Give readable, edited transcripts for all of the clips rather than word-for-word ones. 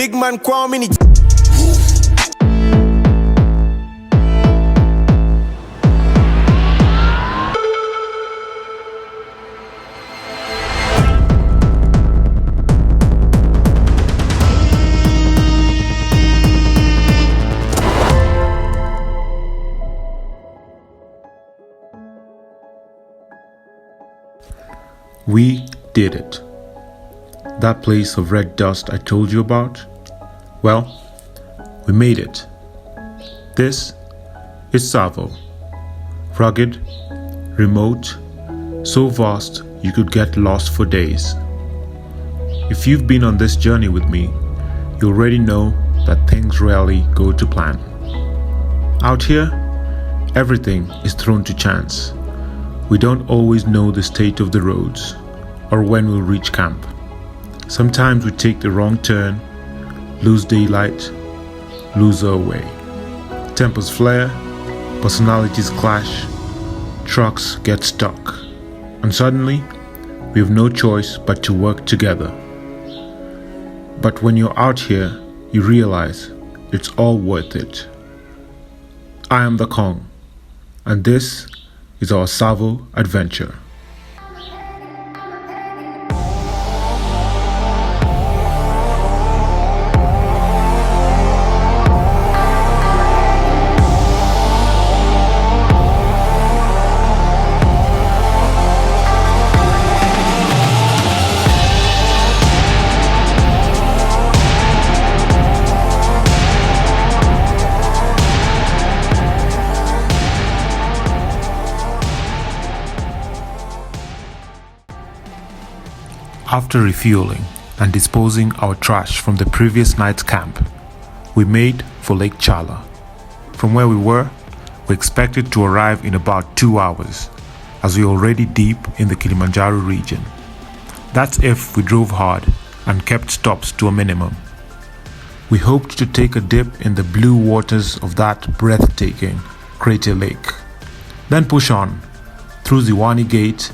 Big man Kwame. We did it. That place of red dust I told you about? Well, we made it. This is Tsavo. Rugged, remote, so vast you could get lost for days. If you've been on this journey with me, you already know that things rarely go to plan. Out here, everything is thrown to chance. We don't always know the state of the roads or when we'll reach camp. Sometimes we take the wrong turn, lose daylight, lose our way. Tempers flare, personalities clash, trucks get stuck, and suddenly we have no choice but to work together. But when you're out here, you realize it's all worth it. I am the Kong, and this is our Tsavo adventure. After refueling and disposing our trash from the previous night's camp, we made for Lake Chala. From where we were, we expected to arrive in about 2 hours, as we are already deep in the Kilimanjaro region. That's if we drove hard and kept stops to a minimum. We hoped to take a dip in the blue waters of that breathtaking crater lake, then push on through Ziwani Gate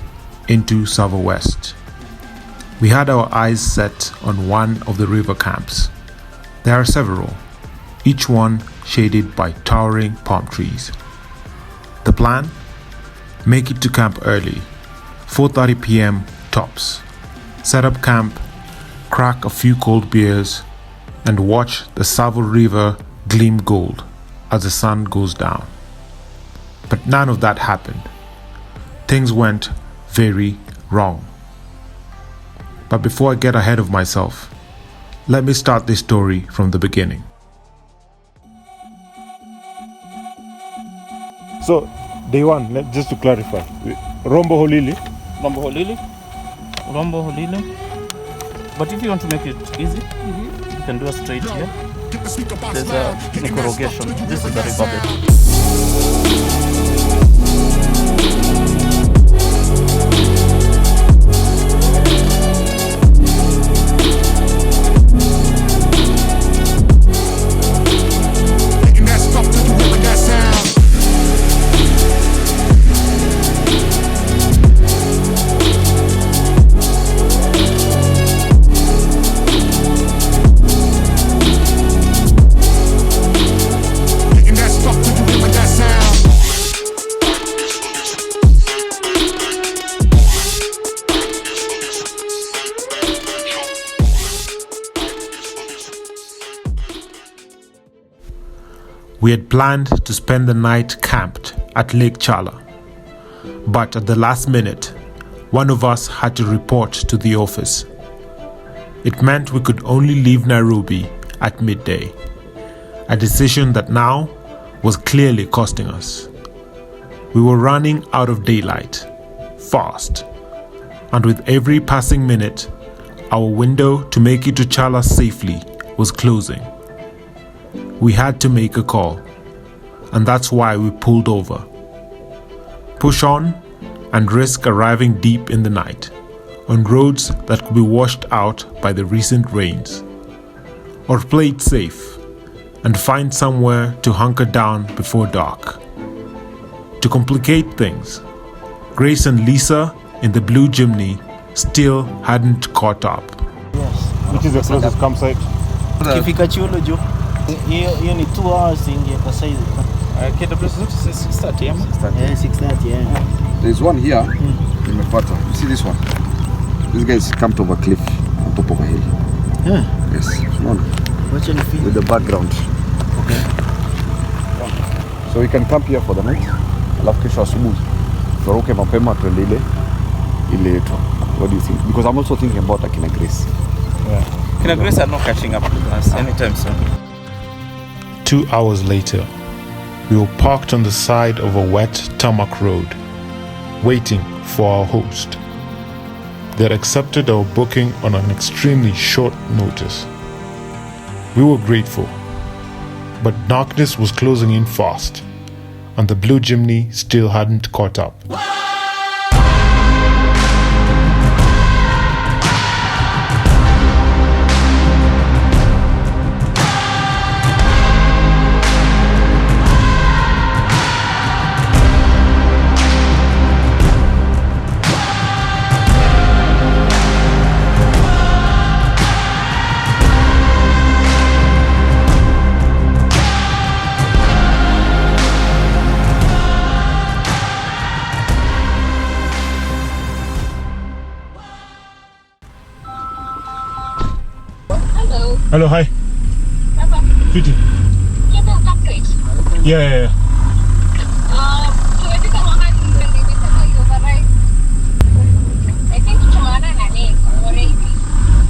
into Tsavo West. We had our eyes set on one of the river camps. There are several, each one shaded by towering palm trees. The plan? Make it to camp early, 4:30 p.m. tops. Set up camp, crack a few cold beers, and watch the Tsavo River gleam gold as the sun goes down. But none of that happened. Things went very wrong. But before I get ahead of myself, let me start this story from the beginning. So, day one, just to clarify, Rombo Holili. Rombo Holili. Rombo Holili. But if you want to make it easy, you can do a straight here. There's a interrogation. This is the river bed. We had planned to spend the night camped at Lake Chala, but at the last minute, one of us had to report to the office. It meant we could only leave Nairobi at midday, a decision that now was clearly costing us. We were running out of daylight, fast, and with every passing minute, our window to make it to Chala safely was closing. We had to make a call, and that's why we pulled over. Push on and risk arriving deep in the night on roads that could be washed out by the recent rains. Or play it safe and find somewhere to hunker down before dark. To complicate things, Grace and Lisa in the blue Jimny still hadn't caught up. Which is the closest campsite? Kifika Chulo juu. Hiyo ni 2 hours ingia kwa size. KWS zote 6:30 ama? 6:30 yeah. There's one here in Mefata. You see this one? This guy's camped over a cliff on top of a hill. Yeah. Yes. One. Watch any feel. With the background. Okay. So we can camp here for the night. Alafu kesho asubuhi turuke mapema tuende ile yetu. What do you think? Because I'm also thinking about Kina Grace. Yeah. Kina Grace are not catching up with us anytime soon. 2 hours later, we were parked on the side of a wet tarmac road, waiting for our host. They had accepted our booking on an extremely short notice. We were grateful, but darkness was closing in fast, and the blue chimney still hadn't caught up. Hello, hi. Fiti. Yeah.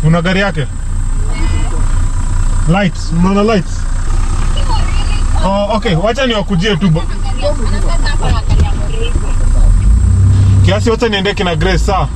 Una gari yake? Lights, unaona lights? Oh, okay, wacha niwakujie tu. Kiasi wacha niende kina Grace sawa?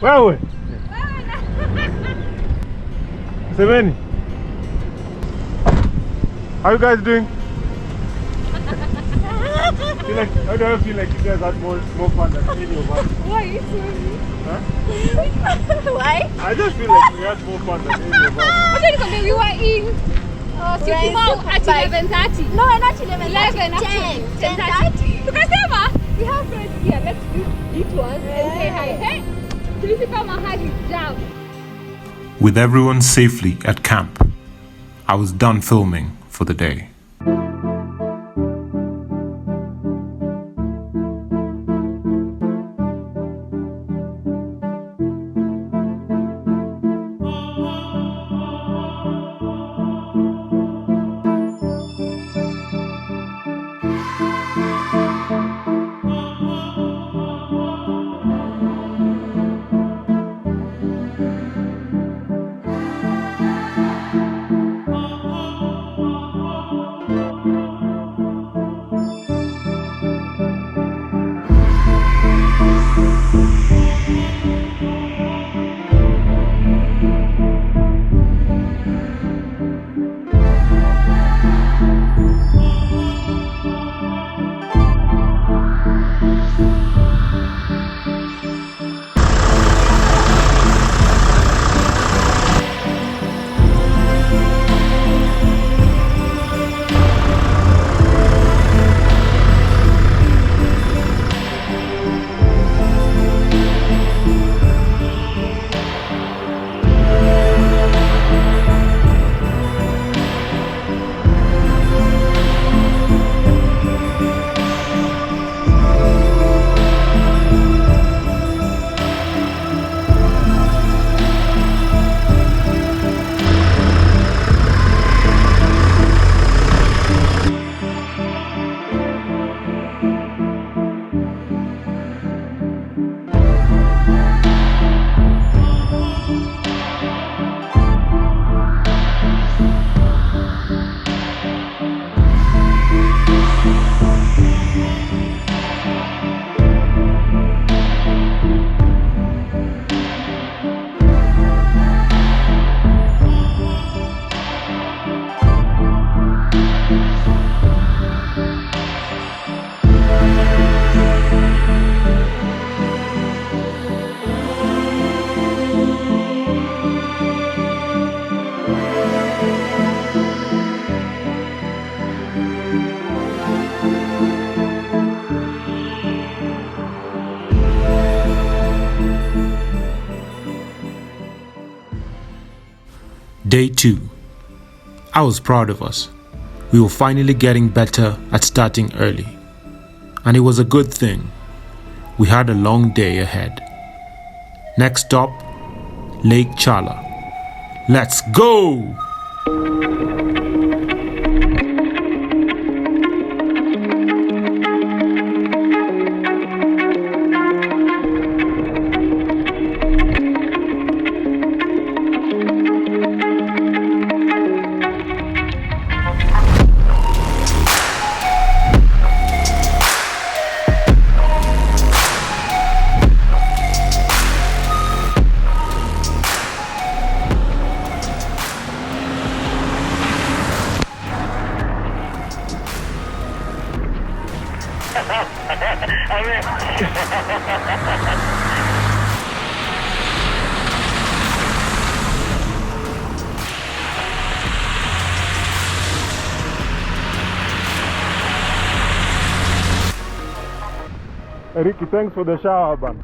Wewe. Semeni. How you guys doing? How do I feel like you guys had more fun than any of us? Why are you sorry? Huh? Why? I just feel like we had more fun than any of us. What did you we were in Syokimau at 11:30. No, not 11:30. 10:30. Tukasema we have friends here. Let's do detours and say hi. Hey, tulifika mahali jam. With everyone safely at camp, I was done filming for the day. Day 2. I was proud of us. We were finally getting better at starting early. And it was a good thing. We had a long day ahead. Next stop, Lake Chala. Let's go! Ricky, thanks for the shower, man.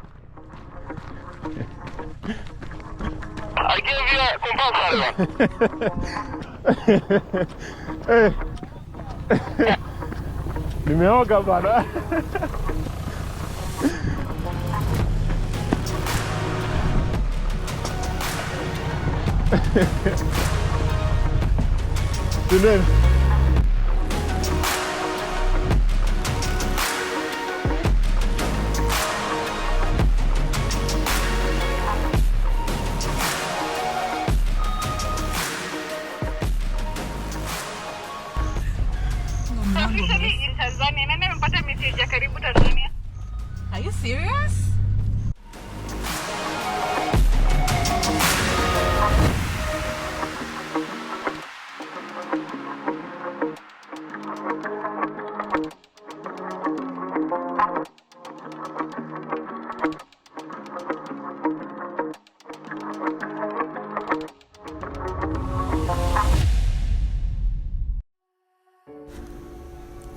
I gave you a compulsory one. Nimeoga bana. Today. Officially in Tanzania. Nani amepata message ya karibu Tanzania? Are you serious?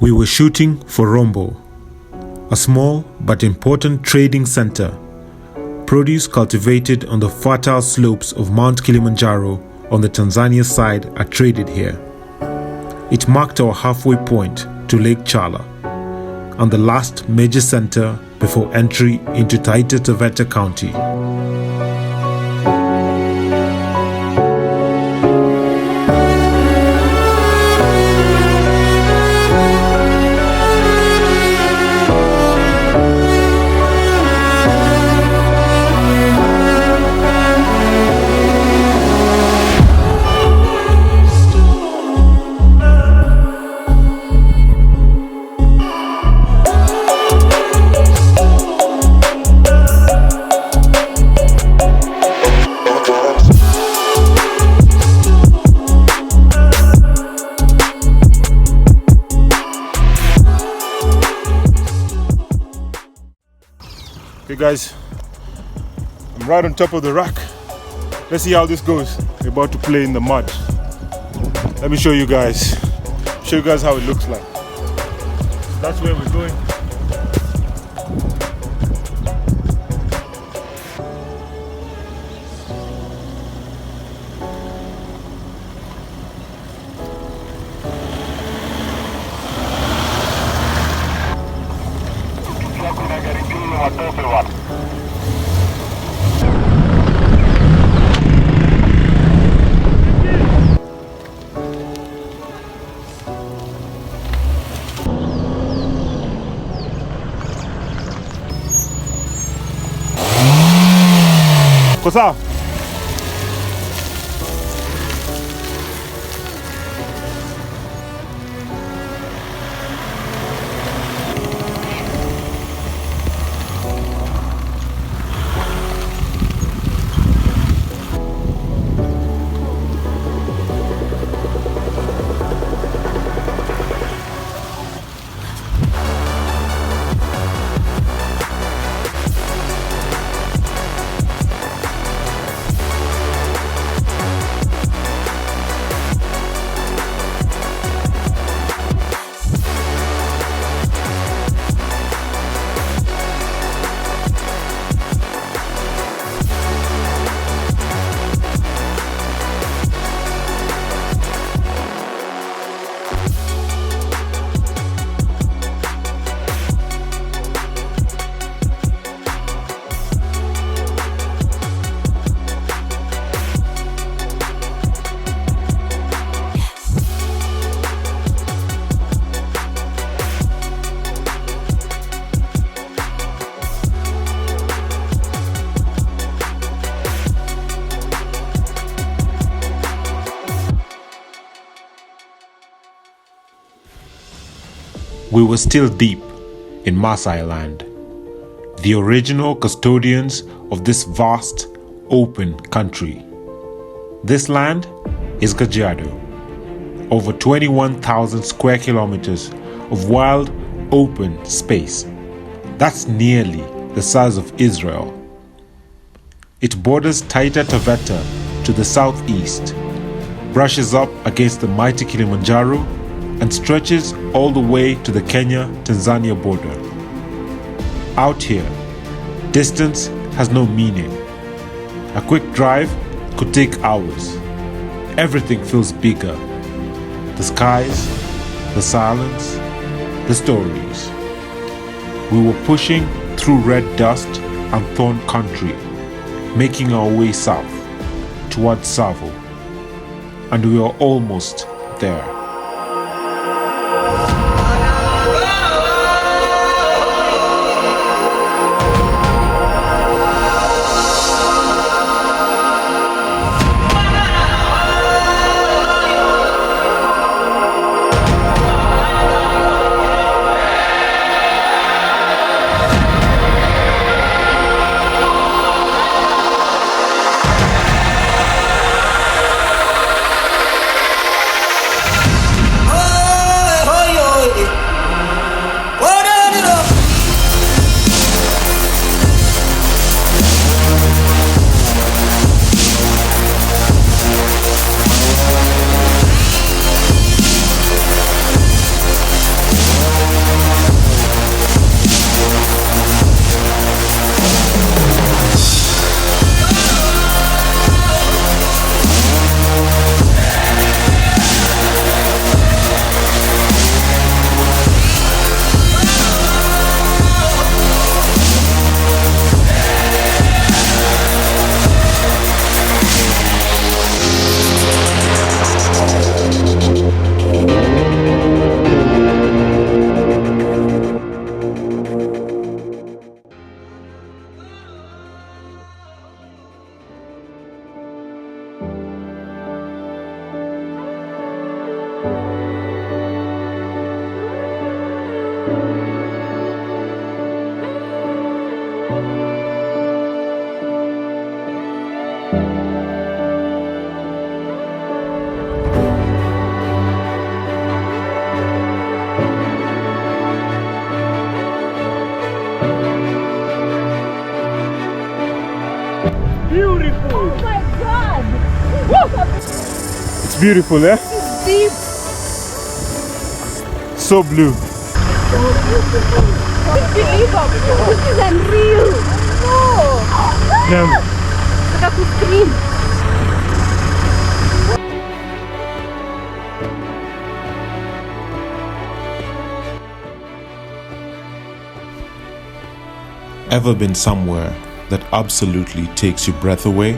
We were shooting for Rombo, a small but important trading center. Produce cultivated on the fertile slopes of Mount Kilimanjaro on the Tanzania side are traded here. It marked our halfway point to Lake Chala and the last major center before entry into Taita Taveta County. Okay guys, I'm right on top of the rock. Let's see how this goes. We're about to play in the mud. Let me show you guys how it looks like. That's where we're going. Sawa? we were still deep in Maasai land, the original custodians of this vast, open country. This land is Kajiado, over 21,000 square kilometers of wild, open space. That's nearly the size of Israel. It borders Taita Taveta to the southeast, brushes up against the mighty Kilimanjaro, and stretches all the way to the Kenya-Tanzania border. Out here, distance has no meaning. A quick drive could take hours. Everything feels bigger. The skies, the silence, the stories. We were pushing through red dust and thorn country, making our way south towards Tsavo, and we were almost there. Beautiful, eh? It's deep. So blue. So beautiful. Unbelievable. This is unreal. No. Yeah. Look at the screen. Ever been somewhere that absolutely takes your breath away?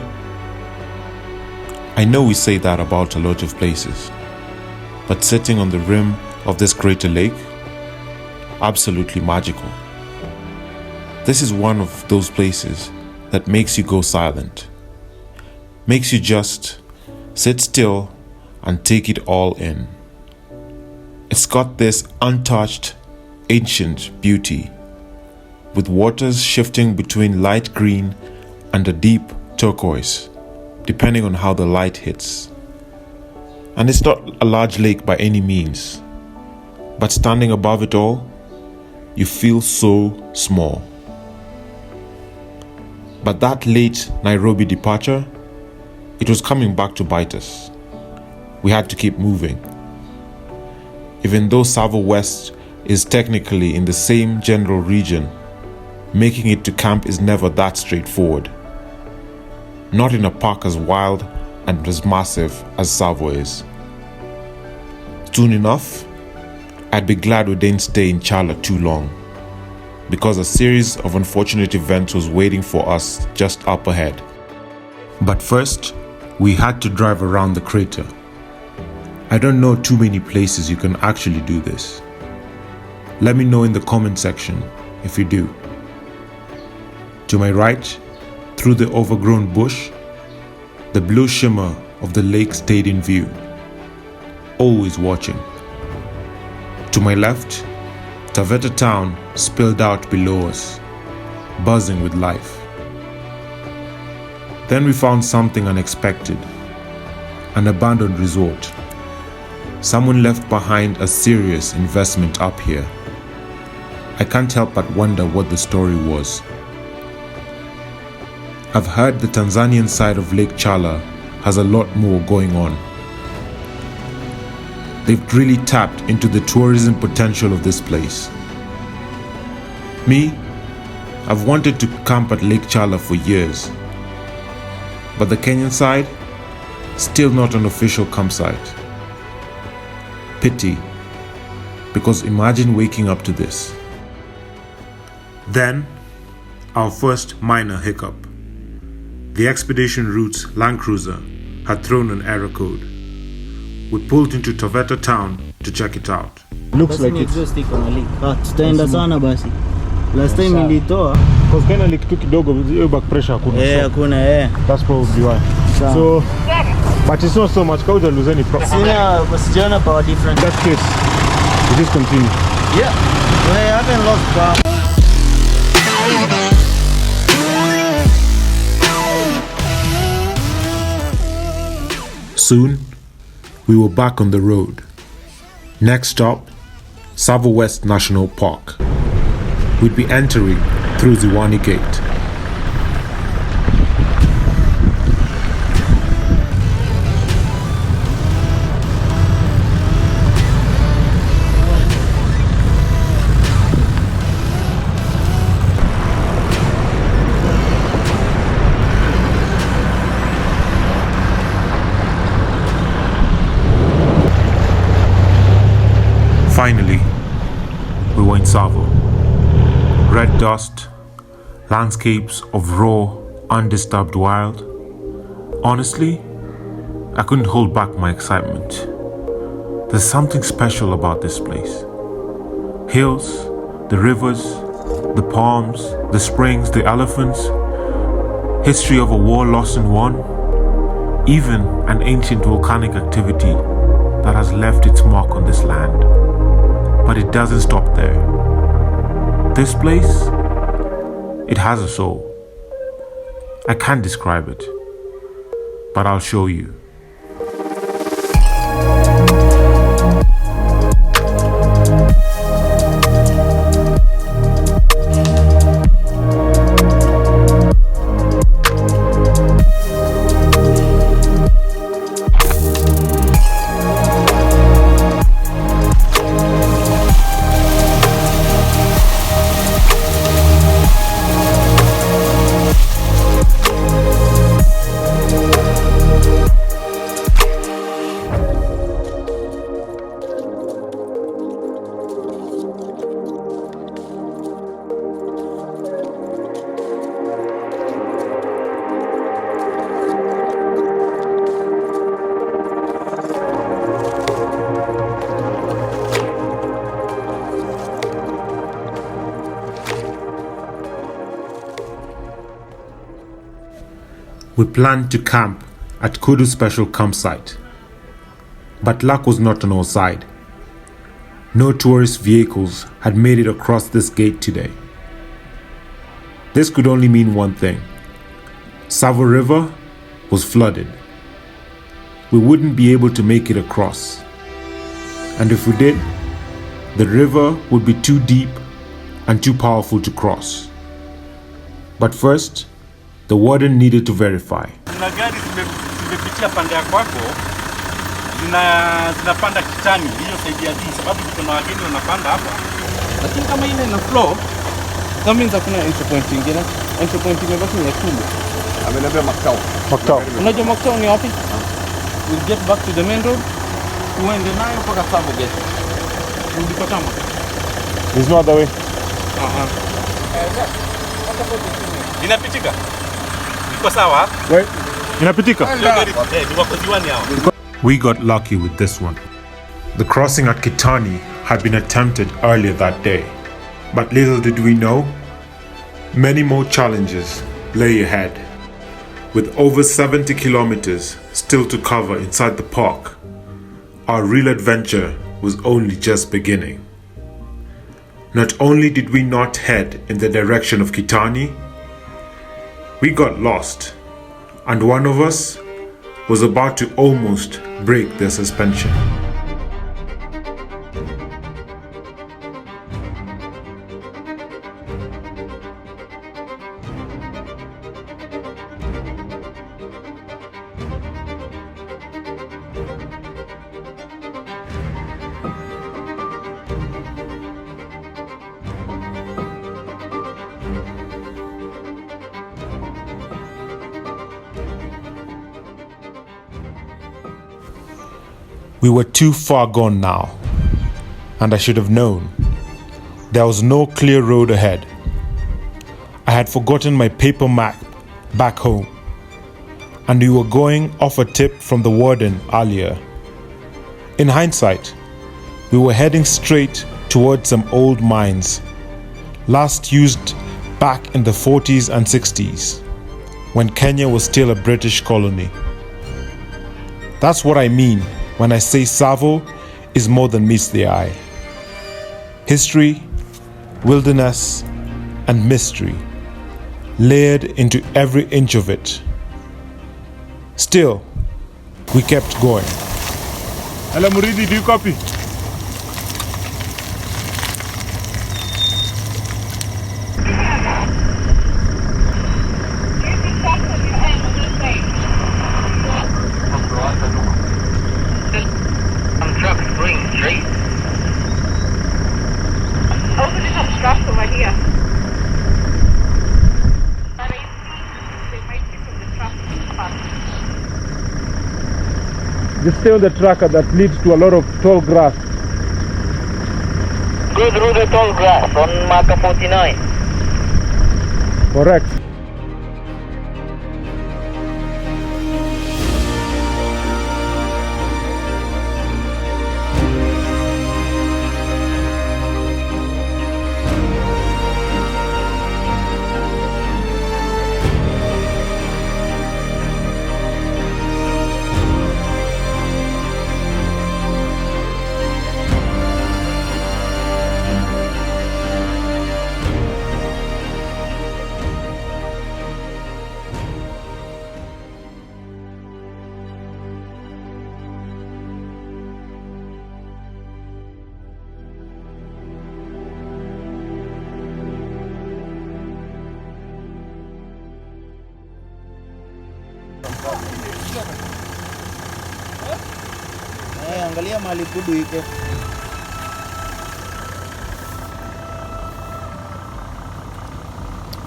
I know we say that about a lot of places, but sitting on the rim of this greater lake, absolutely magical. This is one of those places that makes you go silent, makes you just sit still and take it all in. It's got this untouched, ancient beauty, with waters shifting between light green and a deep turquoise, depending on how the light hits. And it's not a large lake by any means, but standing above it all, you feel so small. But that late Nairobi departure, it was coming back to bite us. We had to keep moving. Even though Tsavo West is technically in the same general region, making it to camp is never that straightforward. Not in a park as wild and as massive as Tsavo is. Soon enough, I'd be glad we didn't stay in Chala too long, because a series of unfortunate events was waiting for us just up ahead. But first, we had to drive around the crater. I don't know too many places you can actually do this. Let me know in the comment section if you do. To my right, through the overgrown bush, the blue shimmer of the lake stayed in view, always watching. To my left, Taveta town spilled out below us, buzzing with life. Then we found something unexpected, an abandoned resort. Someone left behind a serious investment up here. I can't help but wonder what the story was. I've heard the Tanzanian side of Lake Chala has a lot more going on. They've really tapped into the tourism potential of this place. Me, I've wanted to camp at Lake Chala for years. But the Kenyan side, still not an official campsite. Pity, because imagine waking up to this. Then, our first minor hiccup. The expedition route's Land Cruiser had thrown an error code. We pulled into Taveta town to check it out. Looks like it's tutaenda sana basi. Last time nilitoa because kind of like tu kidogo hiyo back pressure hakuna. Hakuna That's probably why. So but it's not so much cause you lose any problem. Sina wasijiona power difference. In that case, we just continue. Yeah. We haven't lost power. Soon, we were back on the road. Next stop, Tsavo West National Park. We'd be entering through Ziwani Gate. Finally, we were in Tsavo. Red dust, landscapes of raw, undisturbed wild. Honestly, I couldn't hold back my excitement. There's something special about this place. Hills, the rivers, the palms, the springs, the elephants, history of a war lost and won, even an ancient volcanic activity that has left its mark on this land. But it doesn't stop there. This place, it has a soul. I can't describe it, but I'll show you. We planned to camp at Kudu Special Campsite, but luck was not on our side. No tourist vehicles had made it across this gate today. This could only mean one thing. Tsavo River was flooded. We wouldn't be able to make it across. And if we did, the river would be too deep and too powerful to cross. But first, the warden needed to verify. Kuna gari zimepitia pande ya kwako zinapanda kitani hiyo side ya D sababu kuna wageni wanapanda hapa. Lakini kama ile ina flow, that means hakuna entry point nyingine. Entry point imebaki nyekundu. Ameniambia Maktao. Unajua Maktao ni wapi? We'll get back to the main road. Tuende nayo mpaka Tsavo Gate. Ndiko tama. There's no other way. Inapitika? Iko sawa? Wait. Inapitika? We got lucky with this one. The crossing at Kitani had been attempted earlier that day, but little did we know, many more challenges lay ahead. With over 70 kilometers still to cover inside the park, our real adventure was only just beginning. Not only did we not head in the direction of Kitani, we got lost, and one of us was about to almost break the suspension. We were too far gone now, and I should have known. There was no clear road ahead. I had forgotten my paper map back home, and we were going off a tip from the warden earlier. In hindsight, we were heading straight towards some old mines, last used back in the 40s and 60s, when Kenya was still a British colony. That's what I mean when I say Tsavo is more than meets the eye. History, wilderness, and mystery layered into every inch of it. Still, we kept going. Hello Muridi, do you copy? Just stay on the tracker that leads to a lot of tall grass. Go through the tall grass on marker 49. Correct. Angalia mahali Kudu iko.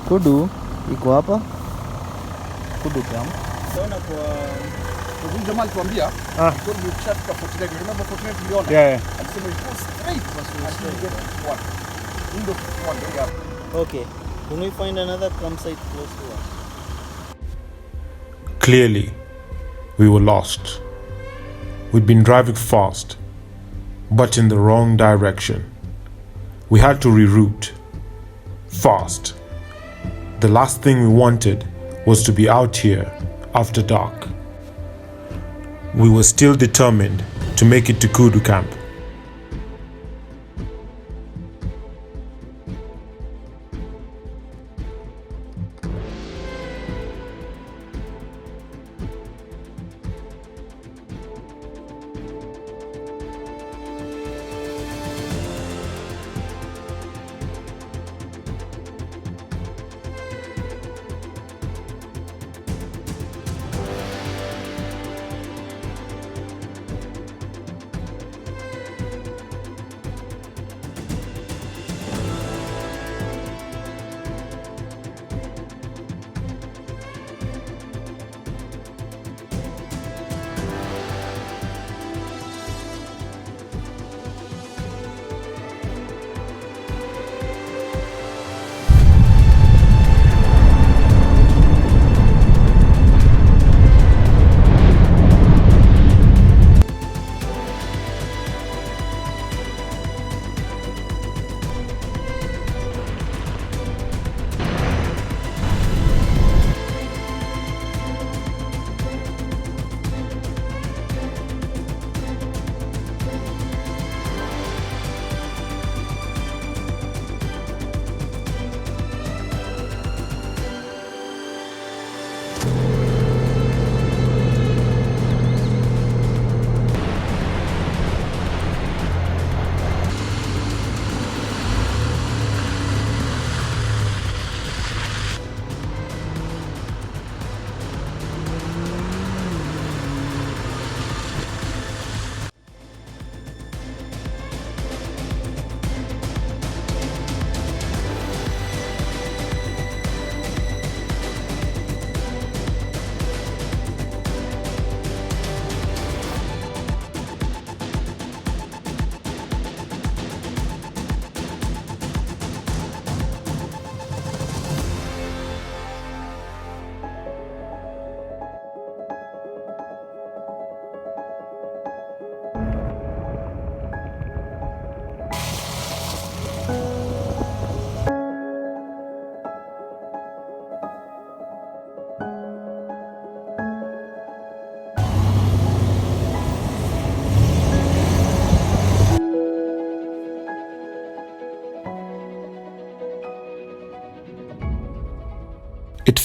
Kudu iko hapa. Kudu camp. Unaona kwa huyu jamaa alituambia Kudu ukishafika 49, remember 49 tuliona? Yeah. Alisema you go straight until you get to one. Window 51 ndio hapo. Okay. Can we find another campsite close to us? Clearly, we were lost. We'd been driving fast, but in the wrong direction. We had to reroute. Fast. The last thing we wanted was to be out here after dark. We were still determined to make it to Kudu camp.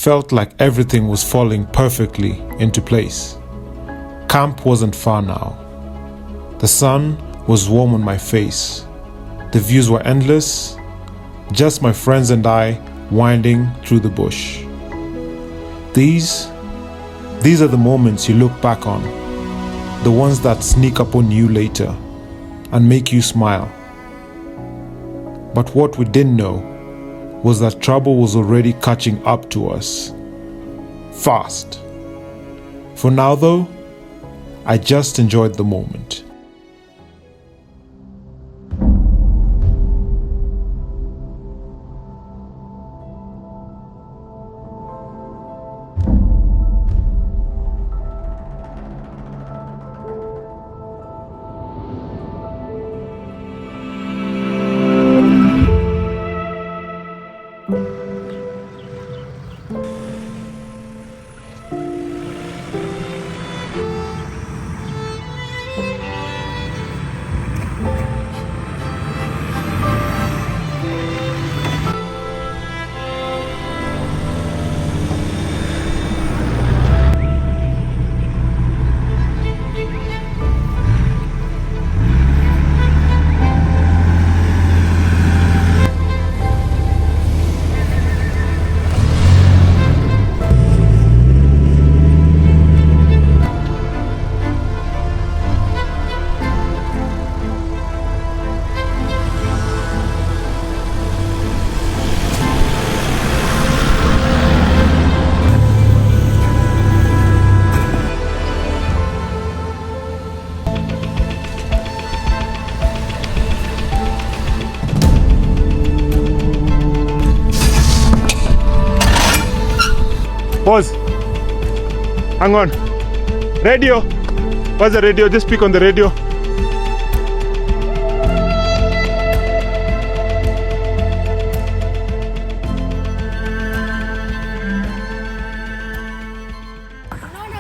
felt like everything was falling perfectly into place. Camp wasn't far now. The sun was warm on my face. The views were endless, just my friends and I winding through the bush. These are the moments you look back on, the ones that sneak up on you later and make you smile. But what we didn't know was that trouble was already catching up to us. Fast. For now though, I just enjoyed the moment. Pause. Hang on. Radio. What's the radio? Just speak on the radio.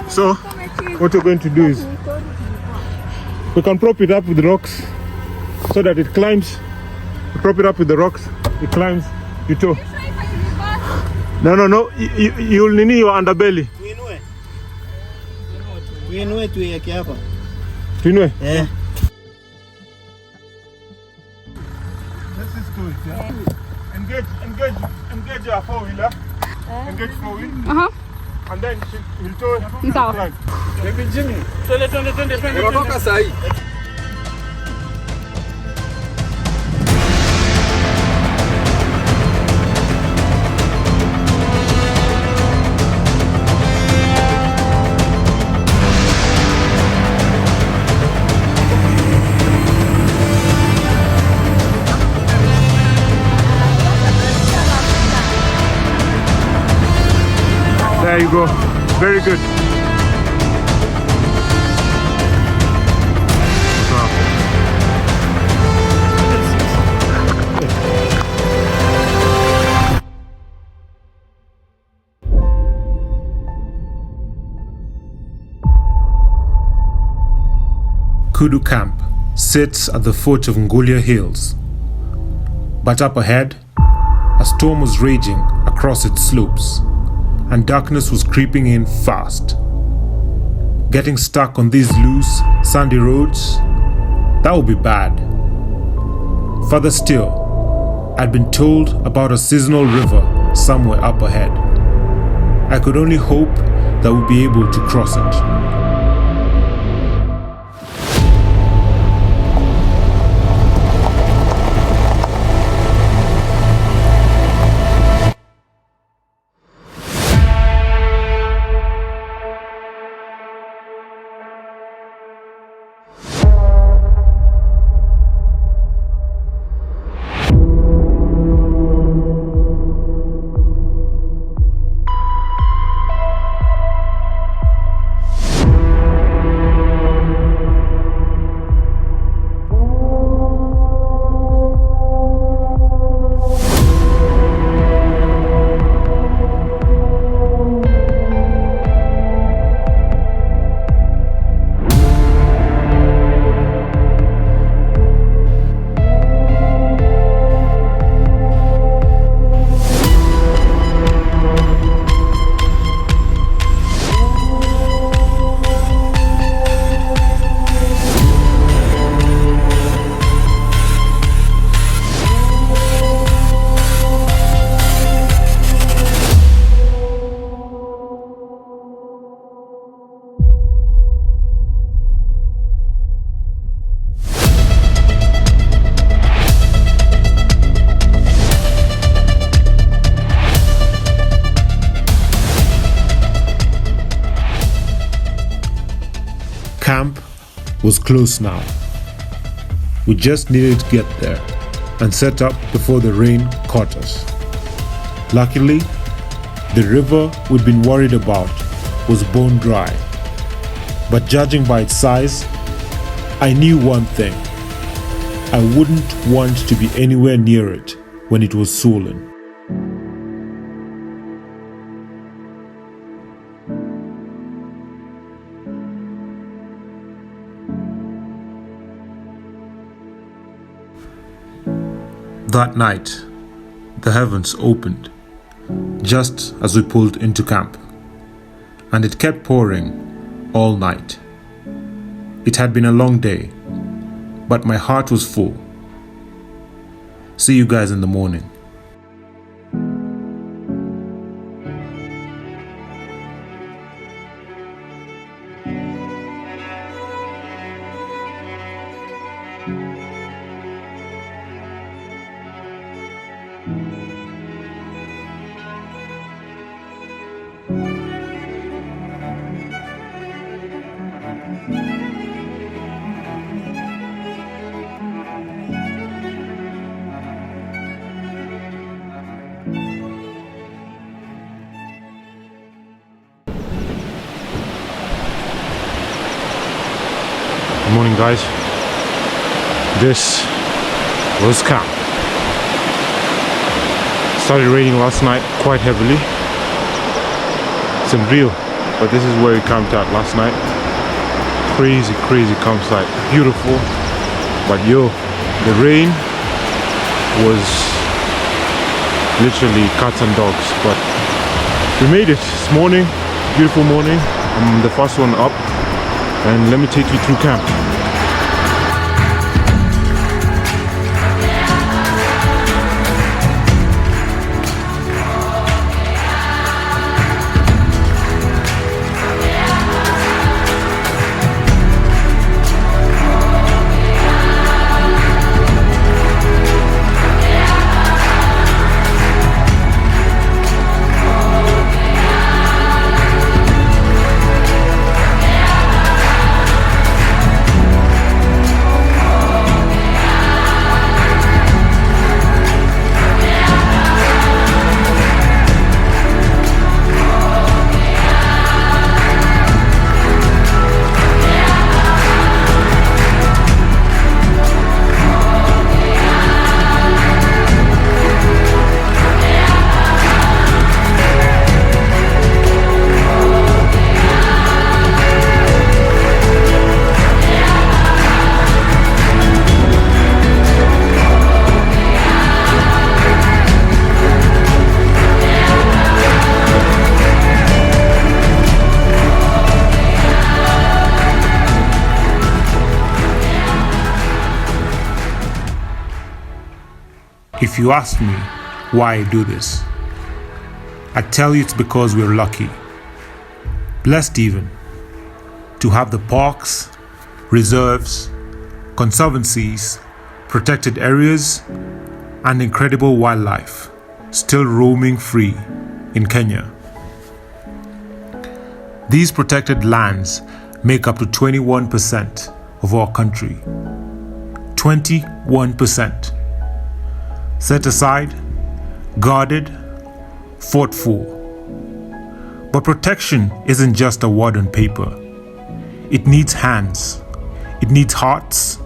So, what we're going to do is we can prop it up with rocks so that it climbs. We prop it up with the rocks, it climbs, you tow. No. You'll need your underbelly. Tuinue tuiweke hapa. Tuinue? Eh. Let's just do it, yeah? Engage your four-wheeler. Engage four-wheel. And then we'll tow it. Sawa. Maybe Jimmy. Twende. Unatoka saa hii. There you go. Very good. Kudu Camp sits at the foot of Ngulia Hills. But up ahead, a storm was raging across its slopes, and darkness was creeping in fast. Getting stuck on these loose, sandy roads, that would be bad. Further still, I'd been told about a seasonal river somewhere up ahead. I could only hope that we'd be able to cross it. was close now. We just needed to get there and set up before the rain caught us. Luckily, the river we'd been worried about was bone dry. But judging by its size, I knew one thing. I wouldn't want to be anywhere near it when it was swollen. That night, the heavens opened just as we pulled into camp, and it kept pouring all night. It had been a long day, but my heart was full. See you guys in the morning. Good morning, guys. This was camp. Started raining last night quite heavily. It's unreal, but this is where we camped at last night. Crazy campsite. Beautiful, but yo, the rain was literally cats and dogs, but we made it this morning. Beautiful morning. I'm the first one up, and let me take you through camp. If you ask me why I do this, I tell you it's because we're lucky, blessed even, to have the parks, reserves, conservancies, protected areas, and incredible wildlife still roaming free in Kenya. These protected lands make up to 21% of our country. 21%. Set aside, guarded, fought for. But protection isn't just a word on paper. It needs hands, it needs hearts,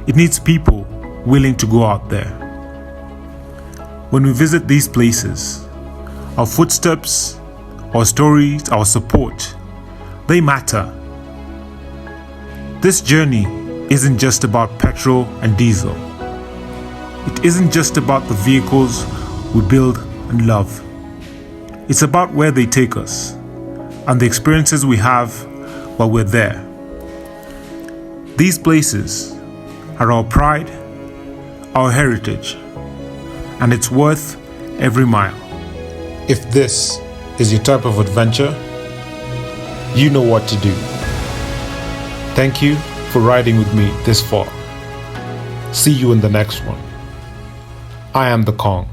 it needs people willing to go out there. When we visit these places, our footsteps, our stories, our support, they matter. This journey isn't just about petrol and diesel. It isn't just about the vehicles we build and love. It's about where they take us and the experiences we have while we're there. These places are our pride, our heritage, and it's worth every mile. If this is your type of adventure, you know what to do. Thank you for riding with me this far. See you in the next one. I am the Kong.